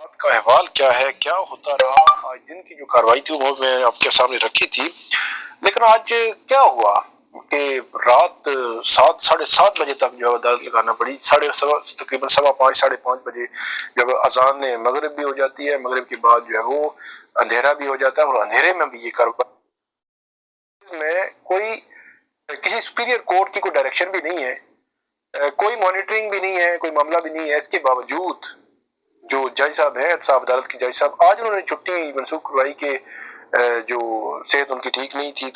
رات کا احوال کیا ہے، کیا ہوتا رہا؟ آج دن کی جو کارروائی تھی وہ میں آپ کے سامنے رکھی تھی، لیکن آج کیا ہوا کہ رات 7:30 بجے تک جو عدالت لگانا پڑی۔ تقریباً 5:15 جب اذان مغرب بھی ہو جاتی ہے، مغرب کے بعد جو ہے وہ اندھیرا بھی ہو جاتا ہے، اور اندھیرے میں بھی یہ کارروائی میں کوئی کسی سپیریئر کورٹ کی کوئی ڈائریکشن بھی نہیں ہے، کوئی مانیٹرنگ بھی نہیں ہے، کوئی معاملہ بھی نہیں ہے۔ اس کے باوجود جو جج صاحب ہیں، صاحب عدالت کے جج صاحب، آج انہوں نے چھٹی منسوخ کروائی کہ جو صحت ان کی ٹھیک نہیں تھی،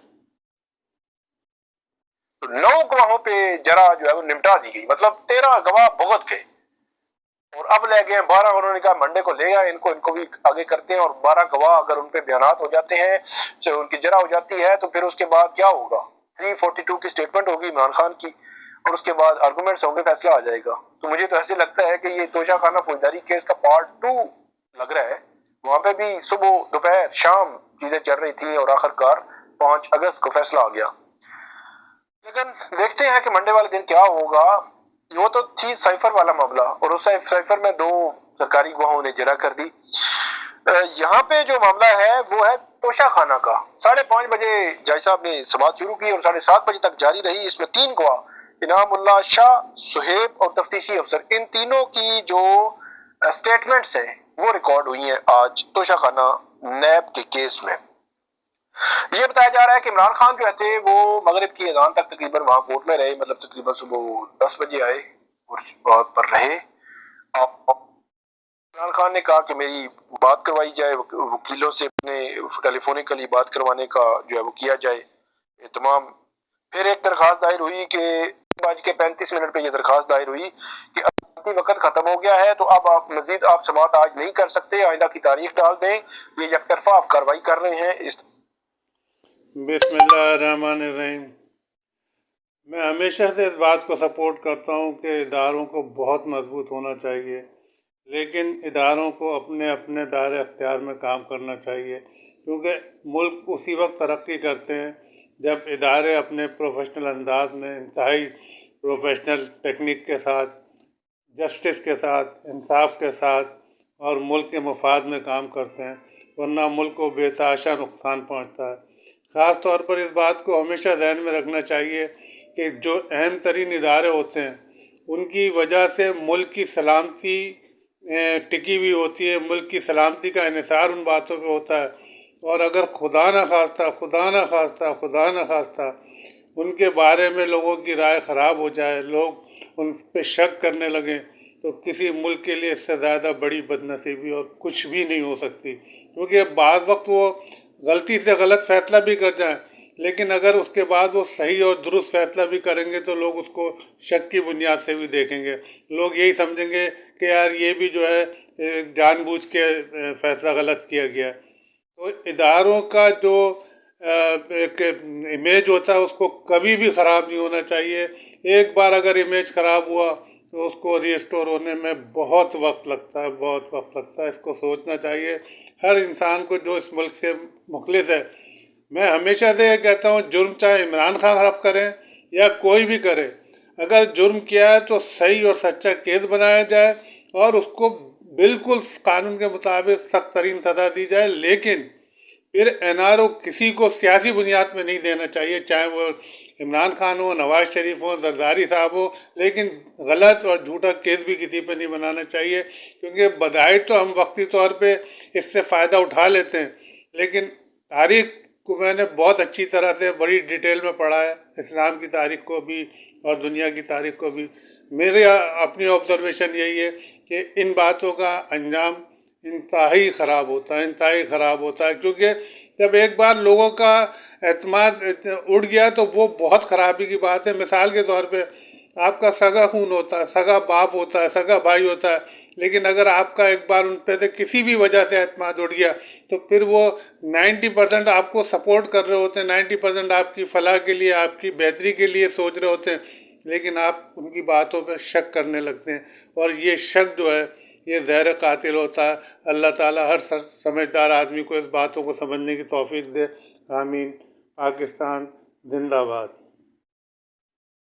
تو 9 گواہوں پہ جرا جو ہے وہ نمٹا دی گئی، مطلب 13 گواہ بھگت گئے، اور اب لے گئے 12۔ انہوں نے کہا منڈے کو لے گا ان کو بھی آگے کرتے ہیں، اور 12 گواہ اگر ان پہ بیانات ہو جاتے ہیں، ان کی جرا ہو جاتی ہے، تو پھر اس کے بعد کیا ہوگا؟ 342 کی سٹیٹمنٹ ہوگی عمران خان کی، اور اس کے بعد آرگومنٹس ہوں گے، فیصلہ آ جائے گا۔ تو مجھے تو ایسے لگتا ہے کہ یہ توشہ خانہ فوجداری کیس کا پارٹ 2 لگ رہا ہے۔ وہاں پہ بھی صبح دوپہر شام چیزیں چل رہی تھیں، اور آخر کار 5 اگست کو فیصلہ آ گیا۔ لیکن دیکھتے ہیں کہ منڈے والے دن کیا ہوگا۔ وہ تو تھی سائفر والا معاملہ، اور اس سائفر میں 2 سرکاری گواہوں نے جرا کر دی۔ یہاں پہ جو معاملہ ہے وہ ہے توشہ خانہ کا۔ 5:30 بجے جج صاحب نے سماعت شروع کی، اور 7:30 بجے تک جاری رہی۔ اس میں 3 گواہ انعام اللہ شاہ، سہیب اور تفتیشی افسر، ان تینوں کی جو سٹیٹمنٹس ہیں وہ ریکارڈ ہوئی ہیں آج توشہ خانہ نیب کے کیس میں۔ یہ بتایا جا رہا ہے کہ عمران خان جو تھے وہ مغرب کی اذان تک تقریباً وہاں کورٹ میں رہے، مطلب تقریباً صبح 10 بجے آئے اور بات پر رہے۔ عمران خان نے کہا کہ میری بات کروائی جائے، وکیلوں سے اپنے ٹیلی فونکلی بات کروانے کا جو ہے وہ کیا جائے اہتمام۔ پھر ایک درخواست دائر ہوئی کہ 5:35 پہ یہ درخواست دائر ہوئی کہ عدالتی وقت ختم ہو گیا ہے، تو اب آپ مزید سماعت آج نہیں کر سکتے، آئندہ کی تاریخ ڈال دیں، یہ یک طرفہ آپ کارروائی کر رہے ہیں۔ بسم اللہ الرحمن الرحیم۔ میں ہمیشہ سے اس بات کو سپورٹ کرتا ہوں کہ اداروں کو بہت مضبوط ہونا چاہیے، لیکن اداروں کو اپنے اپنے دائرہ اختیار میں کام کرنا چاہیے، کیونکہ ملک اسی وقت ترقی کرتے ہیں جب ادارے اپنے پروفیشنل انداز میں، انتہائی پروفیشنل ٹیکنیک کے ساتھ، جسٹس کے ساتھ، انصاف کے ساتھ اور ملک کے مفاد میں کام کرتے ہیں، ورنہ ملک کو بے تحاشا نقصان پہنچتا ہے۔ خاص طور پر اس بات کو ہمیشہ ذہن میں رکھنا چاہیے کہ جو اہم ترین ادارے ہوتے ہیں ان کی وجہ سے ملک کی سلامتی ٹکی ہوئی ہوتی ہے، ملک کی سلامتی کا انحصار ان باتوں پہ ہوتا ہے، اور اگر خدا نہ خواستہ ان کے بارے میں لوگوں کی رائے خراب ہو جائے، لوگ ان پہ شک کرنے لگیں، تو کسی ملک کے لیے اس سے زیادہ بڑی بد نصیبی اور کچھ بھی نہیں ہو سکتی، کیونکہ بعض وقت وہ غلطی سے غلط فیصلہ بھی کر جائیں، لیکن اگر اس کے بعد وہ صحیح اور درست فیصلہ بھی کریں گے تو لوگ اس کو شک کی بنیاد سے بھی دیکھیں گے، لوگ یہی سمجھیں گے کہ یار یہ بھی جو ہے جان بوجھ کے فیصلہ غلط کیا گیا۔ تو اداروں کا جو ایک امیج ہوتا ہے اس کو کبھی بھی خراب نہیں ہونا چاہیے۔ ایک بار اگر امیج خراب ہوا تو اس کو ریسٹور ہونے میں بہت وقت لگتا ہے، اس کو سوچنا چاہیے ہر انسان کو جو اس ملک سے مخلص ہے۔ میں ہمیشہ سے یہ کہتا ہوں، جرم چاہے عمران خان صاحب کریں یا کوئی بھی کرے، اگر جرم کیا ہے تو صحیح اور سچا کیس بنایا جائے اور اس کو بالکل قانون کے مطابق سخت ترین سزا دی جائے، لیکن پھر NRO کسی کو سیاسی بنیاد پہ نہیں دینا چاہیے، چاہے وہ عمران خان ہو، نواز شریف ہو، زرداری صاحب ہو، لیکن غلط اور جھوٹا کیس بھی کسی پہ نہیں بنانا چاہیے، کیونکہ بظاہر تو ہم وقتی طور پہ اس سے فائدہ اٹھا لیتے ہیں، لیکن تاریخ کو میں نے بہت اچھی طرح سے بڑی ڈیٹیل میں پڑھا ہے، اسلام کی تاریخ کو بھی اور دنیا کی تاریخ کو بھی۔ میری اپنی آبزرویشن یہی ہے کہ ان باتوں کا انجام انتہائی خراب ہوتا ہے، کیونکہ جب ایک بار لوگوں کا اعتماد اڑ گیا تو وہ بہت خرابی کی بات ہے۔ مثال کے طور پہ آپ کا سگا خون ہوتا ہے، سگا باپ ہوتا ہے، سگا بھائی ہوتا ہے، لیکن اگر آپ کا ایک بار ان پہ سے کسی بھی وجہ سے اعتماد اڑ گیا تو پھر وہ 90% آپ کو سپورٹ کر رہے ہوتے ہیں، 90% آپ کی فلاح کے لیے، آپ کی بہتری کے لیے سوچ رہے ہوتے ہیں، لیکن آپ ان کی باتوں پہ شک کرنے لگتے ہیں، اور یہ شک جو ہے یہ زہر قاتل ہوتا ہے۔ اللہ تعالیٰ ہر سمجھدار آدمی کو اس باتوں کو سمجھنے کی توفیق دے، آمین۔ پاکستان زندہ باد۔